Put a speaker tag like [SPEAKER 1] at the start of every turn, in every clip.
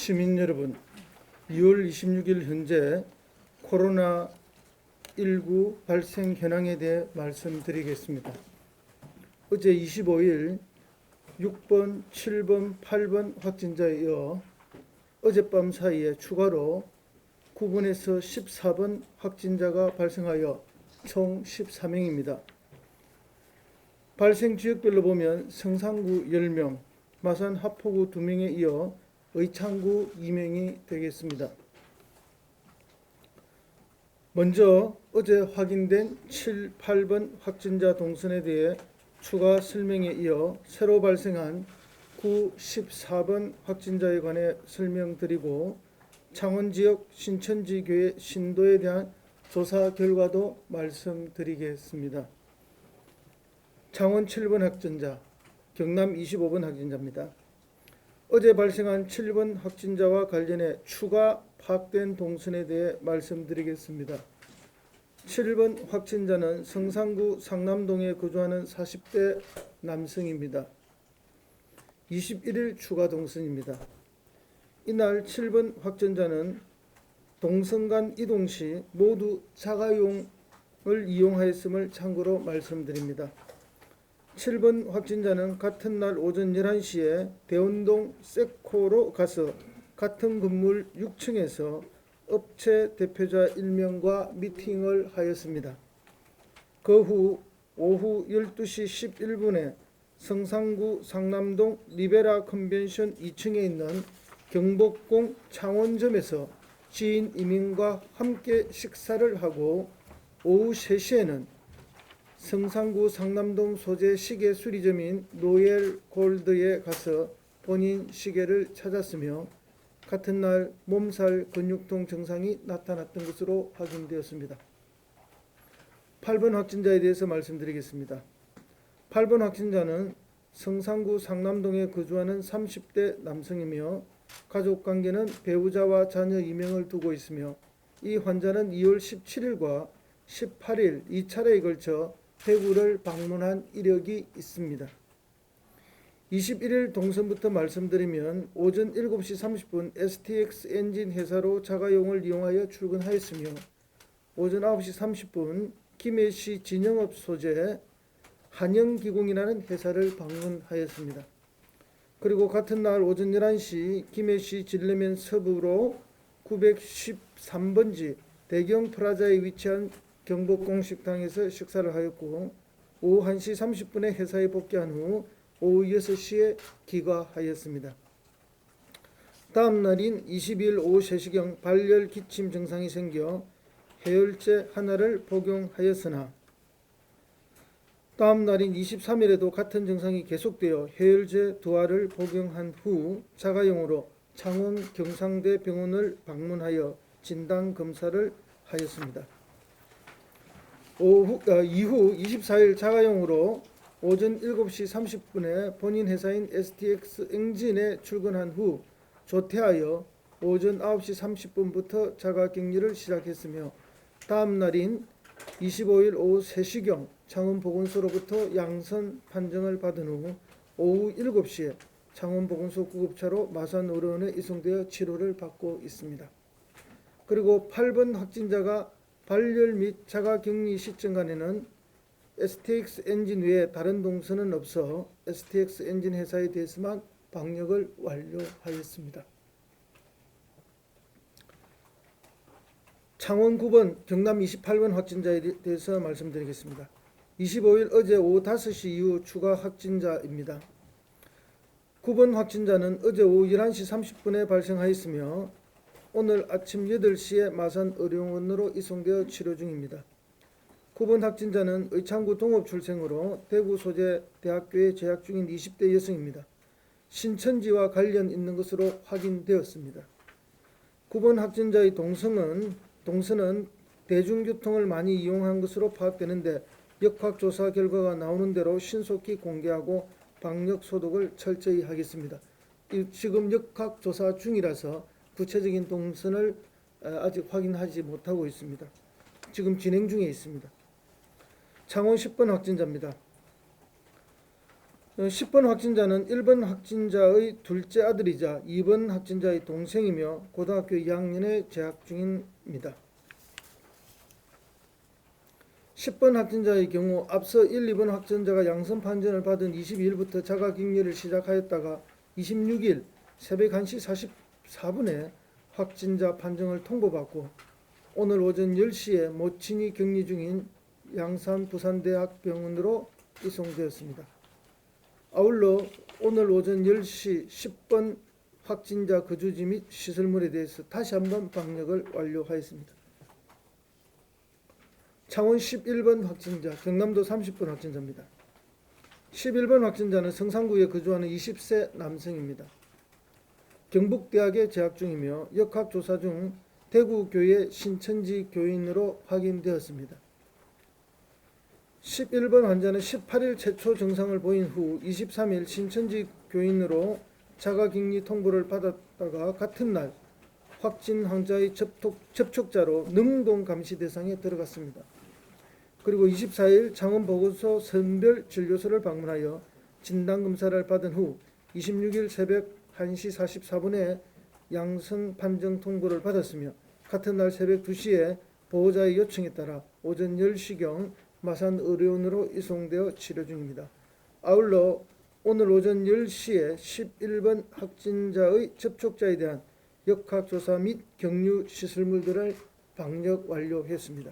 [SPEAKER 1] 시민 여러분, 2월 26일 현재 코로나19 발생 현황에 대해 말씀드리겠습니다. 어제 25일 6번, 7번, 8번 확진자에 이어 어젯밤 사이에 추가로 9번에서 14번 확진자가 발생하여 총 14명입니다. 발생 지역별로 보면 성산구 10명, 마산 하포구 2명에 이어 의창구 2명이 되겠습니다. 먼저 어제 확인된 7, 8번 확진자 동선에 대해 추가 설명에 이어 새로 발생한 9, 14번 확진자에 관해 설명드리고 창원 지역 신천지 교회 신도에 대한 조사 결과도 말씀드리겠습니다. 창원 7번 확진자, 경남 25번 확진자입니다. 어제 발생한 7번 확진자와 관련해 추가 파악된 동선에 대해 말씀드리겠습니다. 7번 확진자는 성산구 상남동에 거주하는 40대 남성입니다. 21일 추가 동선입니다. 이날 7번 확진자는 동선 간 이동 시 모두 자가용을 이용하였음을 참고로 말씀드립니다. 7번 확진자는 같은 날 오전 11시에 대운동 세코로 가서 같은 건물 6층에서 업체 대표자 1명과 미팅을 하였습니다. 그 후 오후 12시 11분에 성산구 상남동 리베라 컨벤션 2층에 있는 경복궁 창원점에서 지인 이민과 함께 식사를 하고 오후 3시에는 성산구 상남동 소재 시계 수리점인 노엘 골드에 가서 본인 시계를 찾았으며 같은 날 몸살 근육통 증상이 나타났던 것으로 확인되었습니다. 8번 확진자에 대해서 말씀드리겠습니다. 8번 확진자는 성산구 상남동에 거주하는 30대 남성이며 가족관계는 배우자와 자녀 2명을 두고 있으며 이 환자는 2월 17일과 18일 2차례에 걸쳐 대구를 방문한 이력이 있습니다. 21일 동선부터 말씀드리면 오전 7시 30분 STX 엔진 회사로 자가용을 이용하여 출근하였으며 오전 9시 30분 김해시 진영업 소재 한영기공이라는 회사를 방문하였습니다. 그리고 같은 날 오전 11시 김해시 진례면 서부로 913번지 대경 프라자에 위치한 경복궁 식당에서 식사를 하였고 오후 1시 30분에 회사에 복귀한 후 오후 6시에 귀가하였습니다. 다음 날인 22일 오후 3시경 발열 기침 증상이 생겨 해열제 하나를 복용하였으나 다음 날인 23일에도 같은 증상이 계속되어 해열제 2알을 복용한 후 자가용으로 창원 경상대 병원을 방문하여 진단검사를 하였습니다. 이후 24일 자가용으로 오전 7시 30분에 본인 회사인 STX 엔진에 출근한 후 조퇴하여 오전 9시 30분부터 자가격리를 시작했으며 다음 날인 25일 오후 3시경 창원보건소로부터 양성 판정을 받은 후 오후 7시에 창원보건소 구급차로 마산의료원에 이송되어 치료를 받고 있습니다. 그리고 8번 확진자가 발열 및 자가격리 시점 간에는 STX 엔진 외에 다른 동선은 없어 STX 엔진 회사에 대해서만 방역을 완료하였습니다. 창원 9번, 경남 28번 확진자에 대해서 말씀드리겠습니다. 25일 어제 오후 5시 이후 추가 확진자입니다. 9번 확진자는 어제 오후 11시 30분에 발생하였으며 오늘 아침 8시에 마산의료원으로 이송되어 치료 중입니다. 9번 확진자는 의창구 동업 출생으로 대구 소재 대학교에 재학 중인 20대 여성입니다. 신천지와 관련 있는 것으로 확인되었습니다. 9번 확진자의 동선은 대중교통을 많이 이용한 것으로 파악되는데 역학조사 결과가 나오는 대로 신속히 공개하고 방역 소독을 철저히 하겠습니다. 지금 역학조사 중이라서 구체적인 동선을 아직 확인하지 못하고 있습니다. 지금 진행 중에 있습니다. 창원 10번 확진자입니다. 10번 확진자는 1번 확진자의 둘째 아들이자 2번 확진자의 동생이며 고등학교 2학년에 재학 중입니다. 10번 확진자의 경우 앞서 1, 2번 확진자가 양성 판정을 받은 22일부터 자가격리를 시작하였다가 26일 새벽 1시 44분에 확진자 판정을 통보받고 오늘 오전 10시에 모친이 격리 중인 양산 부산대학병원으로 이송되었습니다. 아울러 오늘 오전 10시 10번 확진자 거주지 및 시설물에 대해서 다시 한번 방역을 완료하였습니다. 창원 11번 확진자, 경남도 30번 확진자입니다. 11번 확진자는 성산구에 거주하는 20세 남성입니다. 경북대학에 재학 중이며 역학조사 중 대구교회 신천지 교인으로 확인되었습니다. 11번 환자는 18일 최초 증상을 보인 후 23일 신천지 교인으로 자가격리 통보를 받았다가 같은 날 확진 환자의 접촉자로 능동 감시 대상에 들어갔습니다. 그리고 24일 창원보건소 선별진료소를 방문하여 진단검사를 받은 후 26일 새벽 1시 44분에 양성 판정 통보를 받았으며 같은 날 새벽 2시에 보호자의 요청에 따라 오전 10시경 마산의료원으로 이송되어 치료 중입니다. 아울러 오늘 오전 10시에 11번 확진자의 접촉자에 대한 역학조사 및 격리 시설물들을 방역 완료했습니다.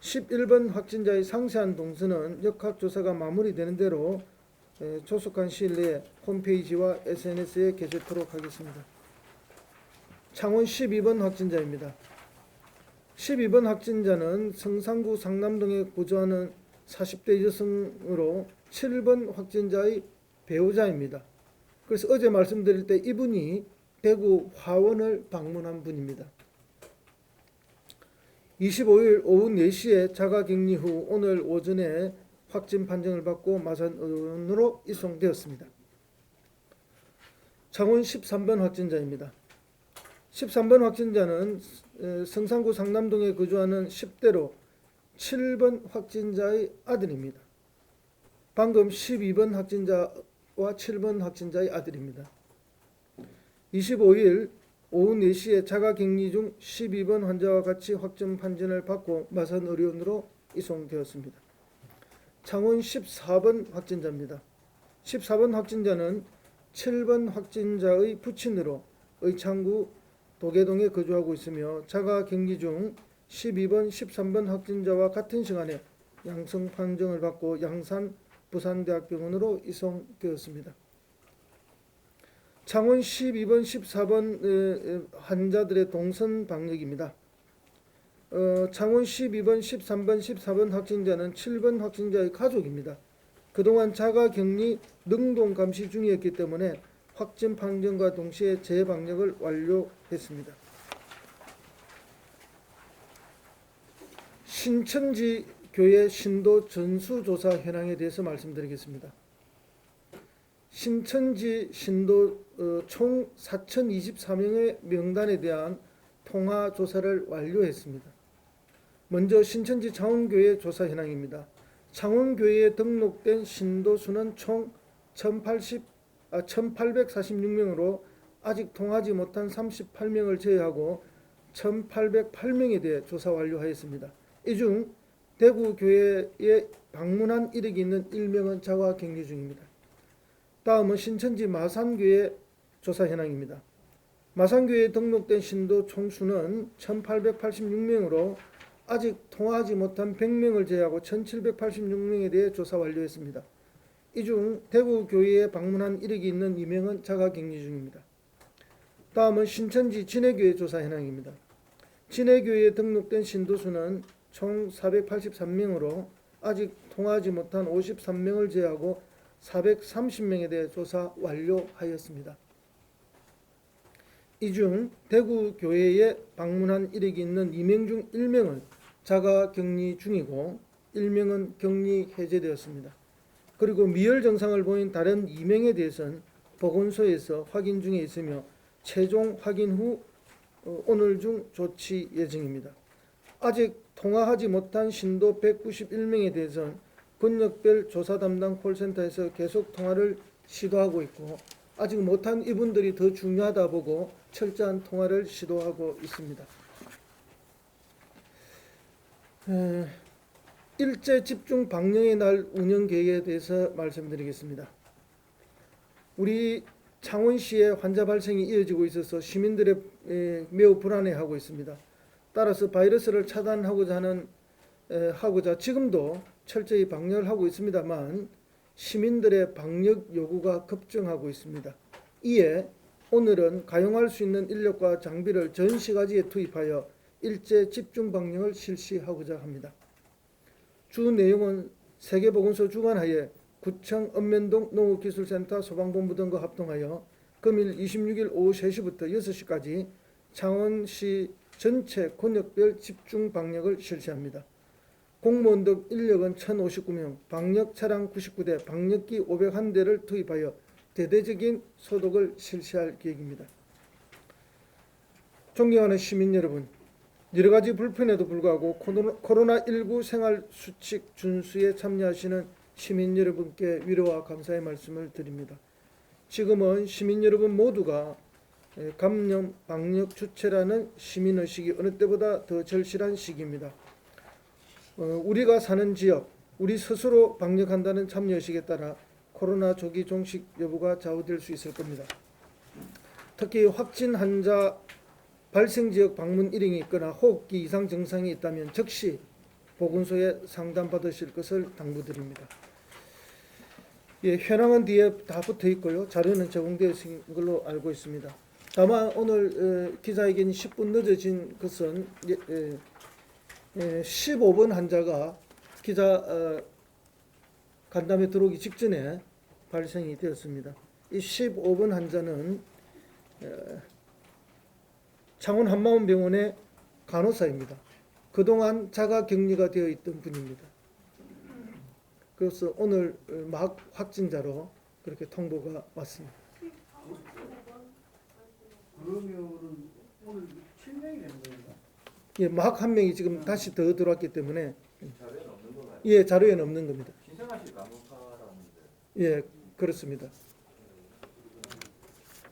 [SPEAKER 1] 11번 확진자의 상세한 동선은 역학조사가 마무리되는 대로 조속한 시일 내에 홈페이지와 SNS에 게재토록 하겠습니다. 창원 12번 확진자입니다. 12번 확진자는 성산구 상남동에 거주하는 40대 여성으로 7번 확진자의 배우자입니다. 그래서 어제 말씀드릴 때 이분이 대구 화원을 방문한 분입니다. 25일 오후 4시에 자가격리 후 오늘 오전에 확진 판정을 받고 마산의료원으로 이송되었습니다. 창원 13번 확진자입니다. 13번 확진자는 성산구 상남동에 거주하는 10대로 7번 확진자의 아들입니다. 방금 12번 확진자와 7번 확진자의 아들입니다. 25일 오후 4시에 자가격리 중 12번 환자와 같이 확진 판정을 받고 마산의료원으로 이송되었습니다. 창원 14번 확진자입니다. 14번 확진자는 7번 확진자의 부친으로 의창구 도계동에 거주하고 있으며 자가격리 중 12번, 13번 확진자와 같은 시간에 양성 판정을 받고 양산 부산대학병원으로 이송되었습니다. 창원 12번, 14번 환자들의 동선 방역입니다. 창원 12번, 13번, 14번 확진자는 7번 확진자의 가족입니다. 그동안 자가격리 능동 감시 중이었기 때문에 확진 판정과 동시에 재방역을 완료했습니다. 신천지 교회 신도 전수조사 현황에 대해서 말씀드리겠습니다. 신천지 신도 총 4,024명의 명단에 대한 통화 조사를 완료했습니다. 먼저 신천지 창원교회 조사 현황입니다. 창원교회에 등록된 신도 수는 총 1,846명으로 아직 통하지 못한 38명을 제외하고 1,808명에 대해 조사 완료하였습니다. 이 중 대구교회에 방문한 이력이 있는 1명은 자가격리 중입니다. 다음은 신천지 마산교회 조사 현황입니다. 마산교회에 등록된 신도 총수는 1,886명으로 아직 통하지 못한 100명을 제외하고 1,786명에 대해 조사 완료했습니다. 이 중 대구교회에 방문한 이력이 있는 2명은 자가격리 중입니다. 다음은 신천지 진해교회 조사 현황입니다. 진해교회에 등록된 신도수는 총 483명으로 아직 통하지 못한 53명을 제외하고 430명에 대해 조사 완료하였습니다. 이 중 대구교회에 방문한 이력이 있는 2명 중 1명은 자가격리 중이고 1명은 격리 해제되었습니다. 그리고 미열 증상을 보인 다른 2명에 대해서는 보건소에서 확인 중에 있으며 최종 확인 후 오늘 중 조치 예정입니다. 아직 통화하지 못한 신도 191명에 대해서는 권역별 조사 담당 콜센터에서 계속 통화를 시도하고 있고 아직 못한 이분들이 더 중요하다 보고 철저한 통화를 시도하고 있습니다. 일제 집중 방영의 날 운영 계획에 대해서 말씀드리겠습니다. 우리 창원시의 환자 발생이 이어지고 있어서 시민들의 매우 불안해하고 있습니다. 따라서 바이러스를 하고자 지금도 철저히 방역을 하고 있습니다만 시민들의 방역 요구가 급증하고 있습니다. 이에 오늘은 가용할 수 있는 인력과 장비를 전 시가지에 투입하여 일제 집중 방역을 실시하고자 합니다. 주 내용은 세계보건소 주관하에 구청 읍면동 농업기술센터 소방본부 등과 합동하여 금일 26일 오후 3시부터 6시까지 창원시 전체 권역별 집중 방역을 실시합니다. 공무원 등 인력은 1,059명, 방역 차량 99대, 방역기 501대를 투입하여 대대적인 소독을 실시할 계획입니다. 존경하는 시민 여러분, 여러 가지 불편에도 불구하고 코로나19 생활수칙 준수에 참여하시는 시민 여러분께 위로와 감사의 말씀을 드립니다. 지금은 시민 여러분 모두가 감염 방역 주체라는 시민의식이 어느 때보다 더 절실한 시기입니다. 우리가 사는 지역, 우리 스스로 방역한다는 참여의식에 따라 코로나 조기 종식 여부가 좌우될 수 있을 겁니다. 특히 확진 환자 발생 지역 방문 일행이 있거나 호흡기 이상 증상이 있다면 즉시 보건소에 상담받으실 것을 당부드립니다. 현황은 뒤에 다 붙어 있고요. 자료는 제공되어 있는 걸로 알고 있습니다. 다만 오늘 기자회견이 10분 늦어진 것은 15번 환자가 기자 간담회 들어오기 직전에 발생이 되었습니다. 이 15번 환자는 창원 한마음병원의 간호사입니다. 그동안 자가격리가 되어 있던 분입니다. 그래서 오늘 막 확진자로 그렇게 통보가 왔습니다.
[SPEAKER 2] 그러면은 오늘 7명이 되는 겁니다.
[SPEAKER 1] 예, 막 한 명이 지금 다시 더 들어왔기 때문에
[SPEAKER 3] 자료에는 없는 건가요?
[SPEAKER 1] 예, 자료에는 없는 겁니다.
[SPEAKER 3] 신생아실 간호사라는데.
[SPEAKER 1] 예, 그렇습니다.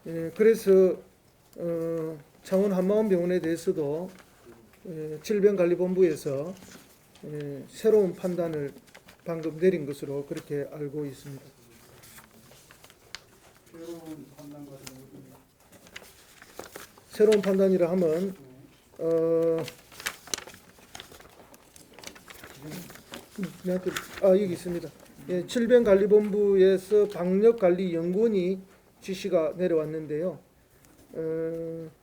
[SPEAKER 1] 예, 그래서 창원 한마음병원에 대해서도 질병관리본부에서 새로운 판단을 방금 내린 것으로 그렇게 알고 있습니다.
[SPEAKER 2] 새로운 판단 같은 것입니다.
[SPEAKER 1] 새로운 판단이라 하면 여기 있습니다. 예, 질병관리본부에서 방역관리연구원이 지시가 내려왔는데요.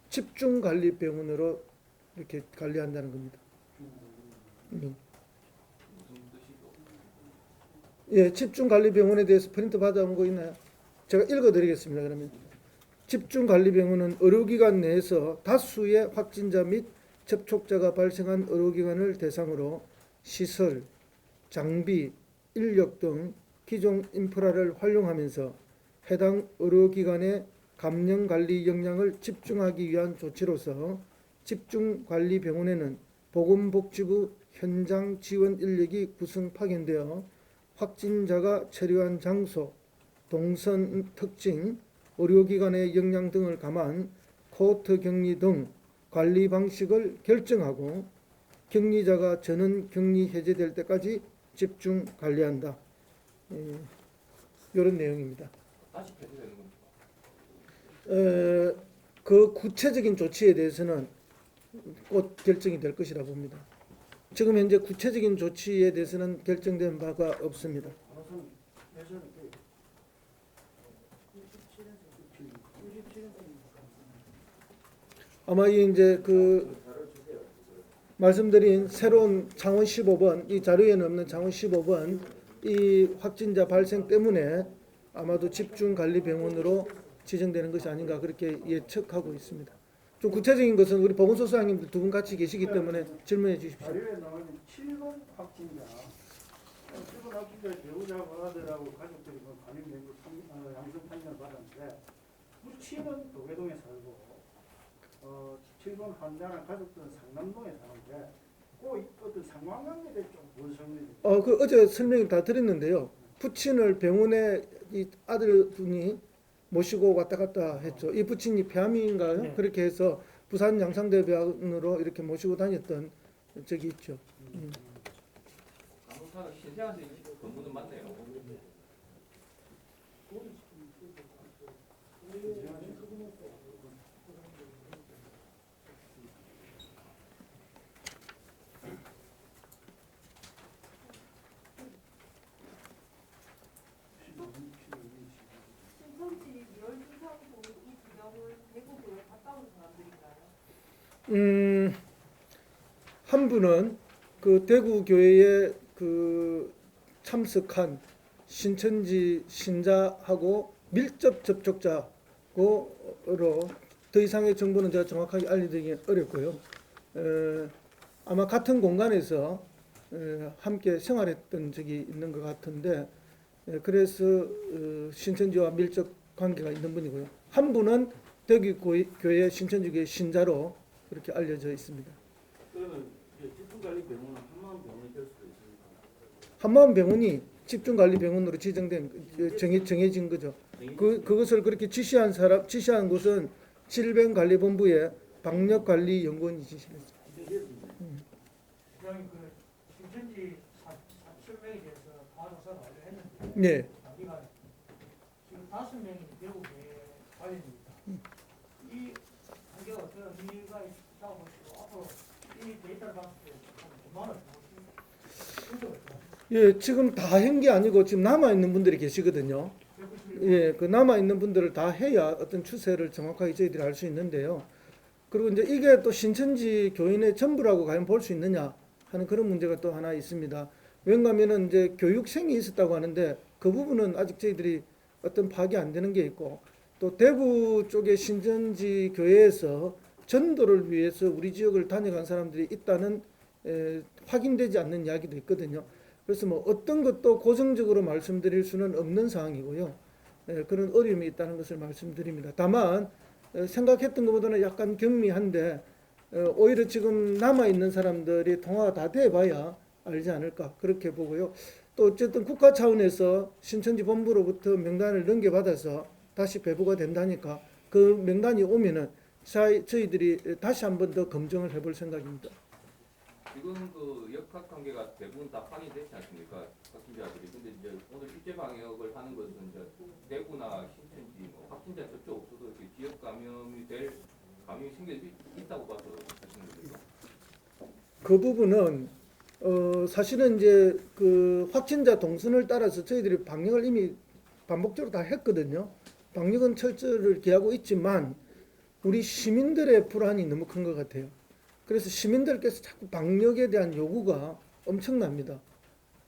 [SPEAKER 1] 집중관리병원으로 이렇게 관리한다는 겁니다. 예, 집중관리병원에 대해서 프린트 받아온 거 있나요? 제가 읽어드리겠습니다. 그러면 집중관리병원은 의료기관 내에서 다수의 확진자 및 접촉자가 발생한 의료기관을 대상으로 시설, 장비, 인력 등 기존 인프라를 활용하면서 해당 의료기관의 감염관리 역량을 집중하기 위한 조치로서 집중관리병원에는 보건복지부 현장 지원 인력이 구성 파견되어 확진자가 체류한 장소, 동선 특징, 의료기관의 역량 등을 감안 코호트 격리 등 관리 방식을 결정하고 격리자가 전원 격리 해제될 때까지 집중 관리한다. 이런 내용입니다.
[SPEAKER 3] 다시 폐지되는 겁니까?
[SPEAKER 1] 그 구체적인 조치에 대해서는 곧 결정이 될 것이라 봅니다. 지금 현재 구체적인 조치에 대해서는 결정된 바가 없습니다. 아마 이제 말씀드린 새로운 창원 15번, 이 자료에는 없는 창원 15번 이 확진자 발생 때문에 아마도 집중관리병원으로 지정되는 것이 아닌가 그렇게 예측하고 있습니다. 좀 구체적인 것은 우리 보건소 소장님들 두 분 같이 계시기 때문에 질문해 주십시오.
[SPEAKER 2] 자료에 나오는 7번 확진자, 7번 확진자 배우자 아들하고 가족들이 감염된 거 양성 판정을 받았는데 부친은 도계동에 살고 7번 환자나 가족들은 상남동에 사는데 그 어떤 상관관계를 좀 원성민
[SPEAKER 1] 그 어제 설명을 다 드렸는데요. 부친을 병원에 이 아들분이 모시고 왔다 갔다 했죠. 이 부친이 폐암인가요?
[SPEAKER 2] 네.
[SPEAKER 1] 그렇게 해서 부산 양상대병원으로 이렇게 모시고 다녔던 적이 있죠.
[SPEAKER 3] 간호사가 신세한테 근무는 맞네요.
[SPEAKER 4] 신천지 12상도 이 기념을 대구교회 갔다 온 사람들인가요?
[SPEAKER 1] 한 분은 그 대구 교회에 그 참석한 신천지 신자하고 밀접 접촉자고로 더 이상의 정보는 제가 정확하게 알려드리기 어렵고요. 아마 같은 공간에서 함께 생활했던 적이 있는 것 같은데 그래서 신천지와 밀접 관계가 있는 분이고요. 한 분은 대구 교회 신천지교회 신자로 그렇게 알려져 있습니다.
[SPEAKER 5] 그러면 집중관리병원은 한마음병원이 될 수도 있습니까?
[SPEAKER 1] 한마음병원이 집중관리병원으로 지정된 정해진 거죠. 그것을 그렇게 지시한 곳은 질병관리본부의 방역관리연구원이 지시했어요.
[SPEAKER 2] 부장님 그 신천지 4,700에 대해서 과조사를 완료했는데
[SPEAKER 1] 네.
[SPEAKER 2] 단기간에 지금 5명이 대구교회 관련입니다. 이 관계가 어떤 의미가 있다고 보시고 앞으로 이 데이터를 봤을 때 얼마나 좋으십니까?
[SPEAKER 1] 예, 지금 다 한 게 아니고 지금 남아 있는 분들이 계시거든요. 예, 그 남아 있는 분들을 다 해야 어떤 추세를 정확하게 저희들이 알 수 있는데요. 그리고 이제 이게 또 신천지 교인의 전부라고 과연 볼 수 있느냐 하는 그런 문제가 또 하나 있습니다. 왜냐하면은 이제 교육생이 있었다고 하는데 그 부분은 아직 저희들이 어떤 파악이 안 되는 게 있고 또 대구 쪽의 신천지 교회에서 전도를 위해서 우리 지역을 다녀간 사람들이 있다는 확인되지 않는 이야기도 있거든요. 그래서 뭐 어떤 것도 고정적으로 말씀드릴 수는 없는 상황이고요. 그런 어려움이 있다는 것을 말씀드립니다. 다만 생각했던 것보다는 약간 경미한데 오히려 지금 남아있는 사람들이 통화가 다 돼봐야 알지 않을까 그렇게 보고요. 또 어쨌든 국가 차원에서 신천지 본부로부터 명단을 넘겨받아서 다시 배부가 된다니까 그 명단이 오면은 저희들이 다시 한 번 더 검증을 해볼 생각입니다.
[SPEAKER 3] 지금 그 역학 관계가 대부분 다 확인됐지 않습니까? 확진자들이. 근데 이제 오늘 실제 방역을 하는 것은 이제 대구나 신천지 뭐 확진자 접촉 없어도 이렇게 지역 감염이 생길 수 있다고 봐서 하시는 거죠.
[SPEAKER 1] 그 부분은 사실은 이제 그 확진자 동선을 따라서 저희들이 방역을 이미 반복적으로 다 했거든요. 방역은 철저를 기하고 있지만 우리 시민들의 불안이 너무 큰 것 같아요. 그래서 시민들께서 자꾸 방역에 대한 요구가 엄청납니다.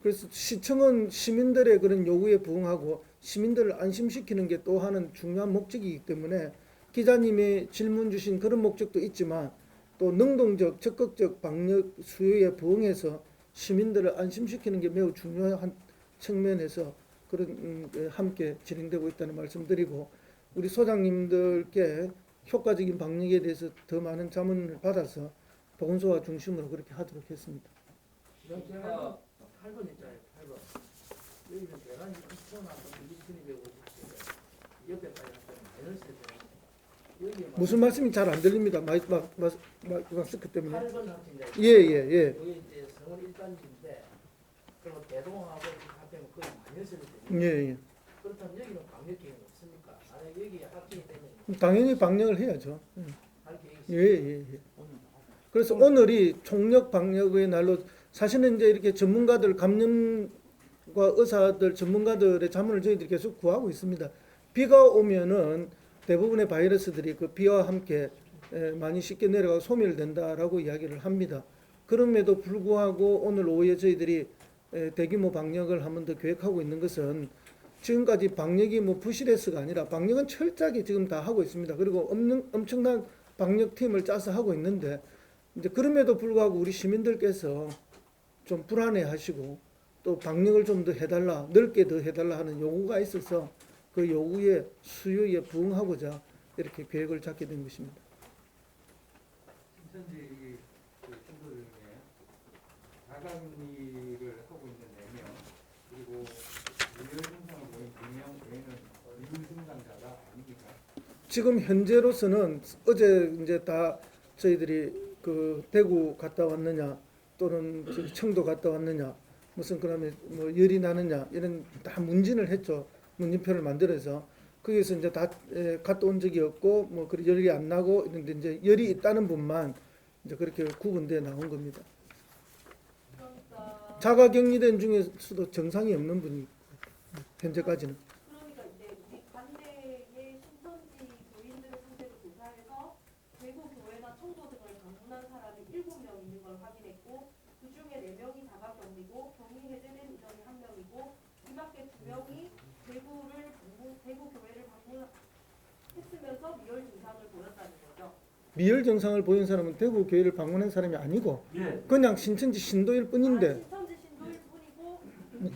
[SPEAKER 1] 그래서 시청은 시민들의 그런 요구에 부응하고 시민들을 안심시키는 게 또 하는 중요한 목적이기 때문에 기자님이 질문 주신 그런 목적도 있지만 또 능동적, 적극적 방역 수요에 부응해서 시민들을 안심시키는 게 매우 중요한 측면에서 그런 함께 진행되고 있다는 말씀드리고 우리 소장님들께 효과적인 방역에 대해서 더 많은 자문을 받아서 보건소와 중심으로 그렇게 하도록 했습니다.
[SPEAKER 5] 제가 8번 있잖아요. 8번. 여기는 대란이 2,000하고 2,250개. 옆에까지 하면 마이너스 되잖아요.
[SPEAKER 1] 무슨 말씀이 잘 안 들립니다. 마스크 때문에.
[SPEAKER 5] 8번 확진자.
[SPEAKER 1] 예.
[SPEAKER 5] 여기 이제 성원 1단지인데 그리고 대동하고 합하면 거의 마이너스를 되죠.
[SPEAKER 1] 예.
[SPEAKER 5] 그렇다면 여기는 방역 계획은 없습니까? 만약 여기 확진이 되면
[SPEAKER 1] 당연히 방역을 해야죠.
[SPEAKER 5] 할 계획이 있습니까?
[SPEAKER 1] 예. 그래서 오늘이 총력 방역의 날로 사실은 이제 이렇게 전문가들 감염과 의사들 전문가들의 자문을 저희들이 계속 구하고 있습니다. 비가 오면은 대부분의 바이러스들이 그 비와 함께 많이 쉽게 내려가 소멸된다라고 이야기를 합니다. 그럼에도 불구하고 오늘 오후에 저희들이 대규모 방역을 한 번 더 계획하고 있는 것은 지금까지 방역이 뭐 부실해서가 아니라 방역은 철저하게 지금 다 하고 있습니다. 그리고 엄청난 방역팀을 짜서 하고 있는데 이제 그럼에도 불구하고 우리 시민들께서 좀 불안해하시고 또 방역을 좀 더 해달라, 넓게 더 해달라 하는 요구가 있어서 그 요구의 수요에 부응하고자 이렇게 계획을 잡게 된 것입니다.
[SPEAKER 6] 신천지 그 친구들 중에 자가격리를
[SPEAKER 1] 지금 현재로서는 어제 이제 다 저희들이 그 대구 갔다 왔느냐 또는 저기 청도 갔다 왔느냐 무슨 그다음에 뭐 열이 나느냐 이런 다 문진을 했죠. 문진표를 만들어서 거기서 이제 다 갔다 온 적이 없고 뭐 그 열이 안 나고 이런데 이제 열이 있다는 분만 이제 그렇게 구분돼 나온 겁니다.
[SPEAKER 4] 그러니까
[SPEAKER 1] 자가격리된 중에서도 정상이 없는 분이 현재까지는.
[SPEAKER 4] 그러니까 이제 우리 관내의 신천지 교인들을 상대로 조사해서 대구 교회나 청도 등을 방문한 사람이 7명 있는 걸 확인했고 그 중에 4명이 자가격리고 격리 해제된 인원이 1명이고 이 밖에 2명이 대구 교회를 방문했으면서 미열 증상을 보였다는 거죠.
[SPEAKER 1] 미열 증상을 보인 사람은 대구 교회를 방문한 사람이 아니고
[SPEAKER 2] 예.
[SPEAKER 1] 그냥 신천지 신도일 뿐인데
[SPEAKER 4] 신천지 신도일 뿐이고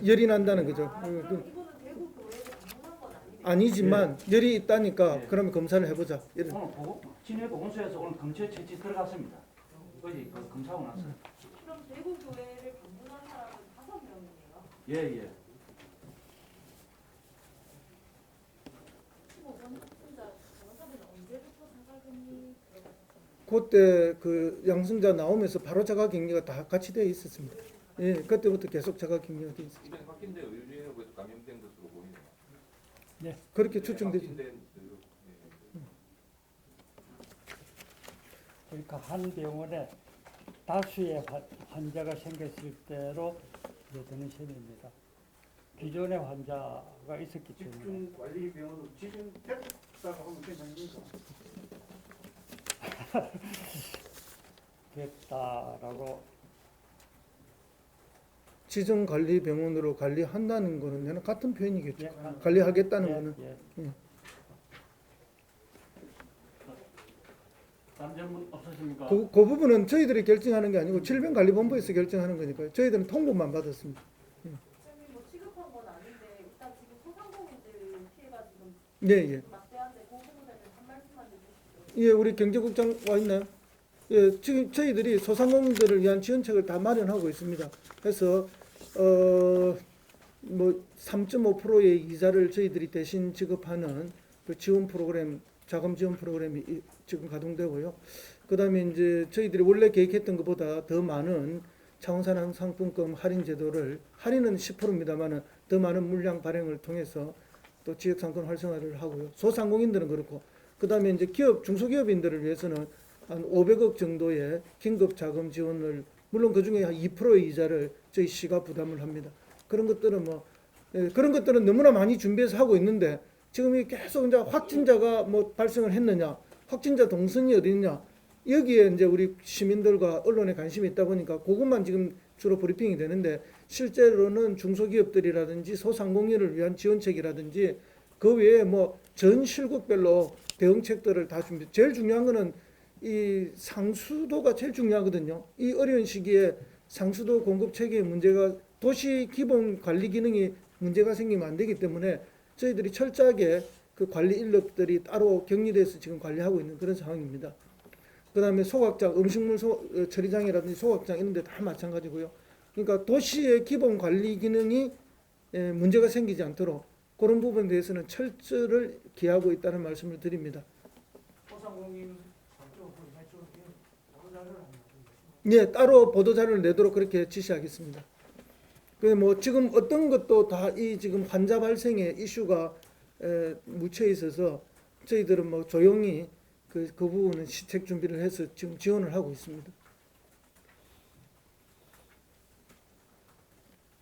[SPEAKER 1] 열이 난다는 거죠.
[SPEAKER 4] 그럼 이거는 대구 교회를 방문한 건 아니네요.
[SPEAKER 1] 아니지만 열이 있다니까
[SPEAKER 2] 예.
[SPEAKER 1] 그러면 검사를 해보자. 이런.
[SPEAKER 2] 오늘 진해 보건소에서 오늘 검체 채취 들어갔습니다. 어제 그 검사하고 났어요.
[SPEAKER 4] 그럼 대구 교회를 방문한 사람은 5명이네요.
[SPEAKER 2] 예, 예.
[SPEAKER 4] 15번 확진자 변호사분은 언제부터 자가격리 들어가셨어요?
[SPEAKER 1] 그때 그 양승자 나오면서 바로 자가격리가 다 같이 되어 있었습니다. 예, 그때부터 계속 자가격리가 되어 있었습니다.
[SPEAKER 3] 이번에 확진된 의료인으로부터 감염된 것으로 보이네요.
[SPEAKER 1] 그렇게 추정되죠.
[SPEAKER 3] 확진된
[SPEAKER 6] 그러니까 한 병원에 다수의 환자가 생겼을 때로 이제 되는 셈입니다. 기존의 환자가 있었기 때문에
[SPEAKER 2] 집중관리병원으로 지정됐다고 하면 괜찮습니까?
[SPEAKER 6] 됐다라고
[SPEAKER 1] 지정관리병원으로 관리한다는 거는 내는 같은 표현이겠죠.
[SPEAKER 6] 예,
[SPEAKER 1] 관리하겠다는
[SPEAKER 6] 예,
[SPEAKER 1] 거는.
[SPEAKER 6] 예.
[SPEAKER 2] 다른 질문 없으십니까?
[SPEAKER 1] 그 부분은 저희들이 결정하는 게 아니고 질병관리본부에서 결정하는 거니까요. 저희들은 통보만 받았습니다.
[SPEAKER 4] 선생님 뭐 취급한 건 아닌데 일단 지금 소상공인들 피해가 지금
[SPEAKER 1] 네, 예.
[SPEAKER 4] 막대한데 그 부분에는 한 말씀만 해주시죠.
[SPEAKER 1] 예, 우리 경제국장 와 있나요? 예, 지금 저희들이 소상공인들을 위한 지원책을 다 마련하고 있습니다. 그래서 뭐 3.5%의 이자를 저희들이 대신 지급하는 그 지원 프로그램, 자금 지원 프로그램이 지금 가동되고요. 그다음에 이제 저희들이 원래 계획했던 것보다 더 많은 차원산업 상품권 할인 제도를 할인은 10%입니다만은 더 많은 물량 발행을 통해서 또 지역 상권 활성화를 하고요. 소상공인들은 그렇고 그다음에 이제 기업 중소기업인들을 위해서는 한 500억 정도의 긴급 자금 지원을 물론 그 중에 한 2%의 이자를 저희 시가 부담을 합니다. 그런 것들은 그런 것들은 너무나 많이 준비해서 하고 있는데 지금 이 계속 이제 확진자가 뭐 발생을 했느냐, 확진자 동선이 어디 있냐 여기에 이제 우리 시민들과 언론에 관심이 있다 보니까 그것만 지금 주로 브리핑이 되는데 실제로는 중소기업들이라든지 소상공인을 위한 지원책이라든지 그 외에 뭐 전 실국별로 대응책들을 다 준비. 제일 중요한 거는 이 상수도가 제일 중요하거든요. 이 어려운 시기에 상수도 공급 체계의 문제가 도시 기본 관리 기능이 문제가 생기면 안 되기 때문에 저희들이 철저하게 그 관리 인력들이 따로 격리돼서 지금 관리하고 있는 그런 상황입니다. 그다음에 소각장, 음식물 처리장이라든지 소각장 이런 데 다 마찬가지고요. 그러니까 도시의 기본 관리 기능이 문제가 생기지 않도록 그런 부분에 대해서는 철저를 기하고 있다는 말씀을 드립니다.
[SPEAKER 2] 소상공인
[SPEAKER 1] 예, 따로 보도자료를 내도록 그렇게 지시하겠습니다. 뭐 지금 어떤 것도 다 이 지금 환자 발생의 이슈가 묻혀 있어서 저희들은 뭐 조용히 그 부분은 시책 준비를 해서 지금 지원을 하고 있습니다.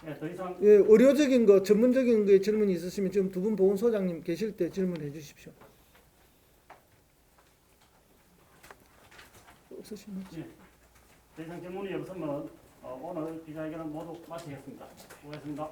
[SPEAKER 2] 네, 더 이상
[SPEAKER 1] 예, 의료적인 거, 전문적인 거에 질문이 있으시면 지금 두 분 보건소장님 계실 때 질문해 주십시오. 없으시면.
[SPEAKER 2] 예. 더 이상 질문이 없으면 오늘 기자회견은 모두 마치겠습니다. 수고하셨습니다.